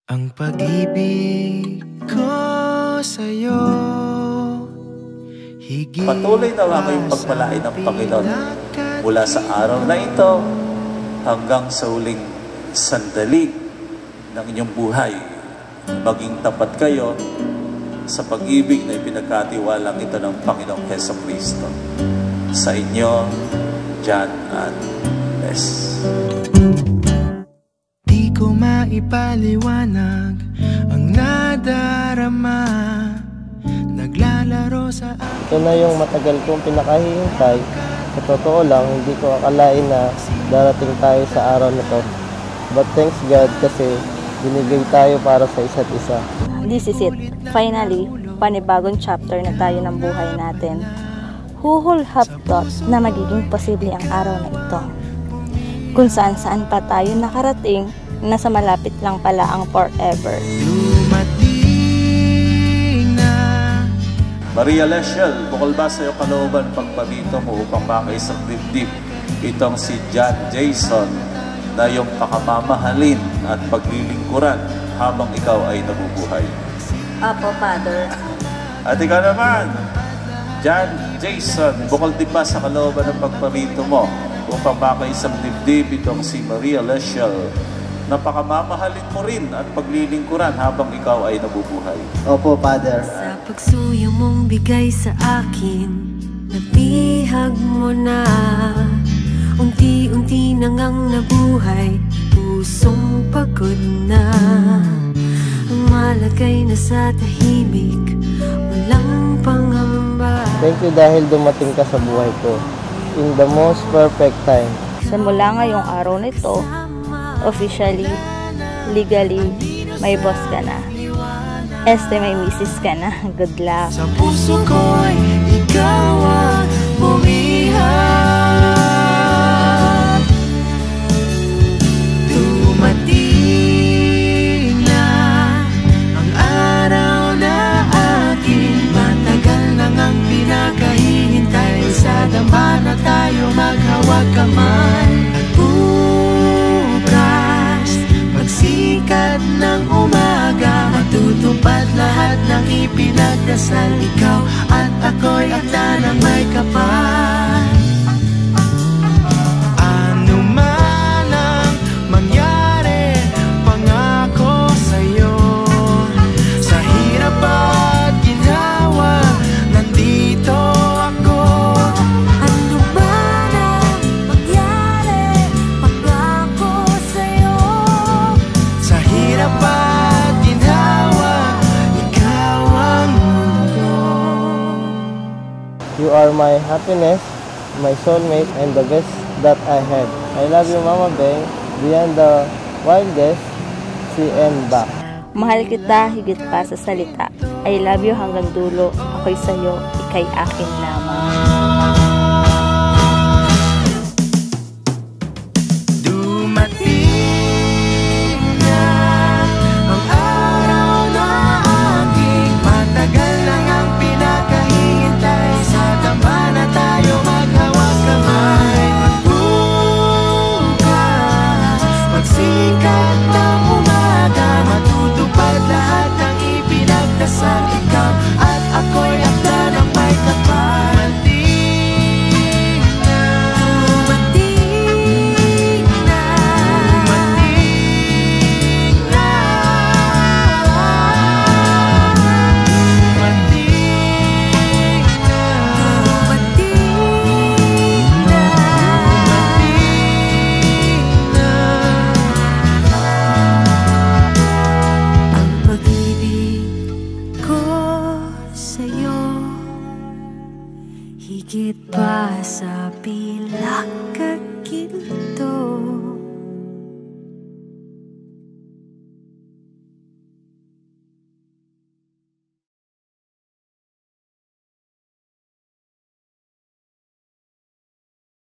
Ang pag-ibig ko sa'yo higit. Patuloy na lang yung pagpalain ng Panginoon mula sa araw na ito hanggang sa huling sandali ng inyong buhay. Maging tapat kayo sa pag-ibig na ipinagkatiwalang ito ng Panginoong Jesucristo. Sa inyo, John and Les. Di ko maipaliwanag ang nadarama. Naglalaro sa ito na yung matagal kong pinakahihintay. Sa totoo lang, hindi ko akalain na darating tayo sa araw na to. But thanks God kasi binigay tayo para sa isa't isa. This is it. Finally, panibagong chapter na tayo ng buhay natin. Who would have thought na magiging posible ang araw na ito? Kung saan-saan pa tayo nakarating, nasa malapit lang pala ang forever. Maria Lesiel, bukol ba sa iyo kalooban pagpabito mo upang makaisang dibdib itong si John Jason na iyong pakamamahalin at paglilingkuran habang ikaw ay nabubuhay? Apo, Father. At ikaw naman, John Jason, bukol din ba sa kalooban ng pagpabito mo upang makaisang dibdib itong si Maria Lesiel na pakamamahalin mo rin at paglilingkuran habang ikaw ay nabubuhay? Opo, Father. Sa pagsuyo mong bigay sa akin, nabihag mo na. Unti-unti nang ang nabuhay, pusong pagod na. Ang malagay na sa tahimik, walang pangamba. Thank you dahil dumating ka sa buhay ko in the most perfect time. Simula ngayong araw nito, officially, legally, may boss ka na. May misis ka na. Good luck. sa puso ko'y ikaw ang bumihag. Dumating na ang araw na aking matagal nang ang pinakahihintay. Sa damba na tayo maghawag kamay. At bukas, pagsikat ng umaga, matutupad lahat ng ipinagdasal. Ikaw at ako'y akda ng may kapal. Ano man ang mangyari, pangako sa'yo. Sa hirap at ginhawa, nandito ako. Ano ba na mangyari, pangako sa'yo. Sa hirap at ginhawa, ikaw ang mundo. You are my happiness, my soulmate, and the best that I had. I love you, Mama Beng, beyond the wildest sea and back. Mahal kita higit pa sa salita. I love you hanggang dulo. Ako'y sa'yo, ika'y akin lamang. Dumating na ang araw na aking matagal nang ang pinakahihintay. Sa damba na tayo maghawag kamay. Bukas, pagsikat ng umaga, matutupad lahat ng ipinagdasal. Ikaw at ako'y akda ng may kapal. Higit pa sa pilak ka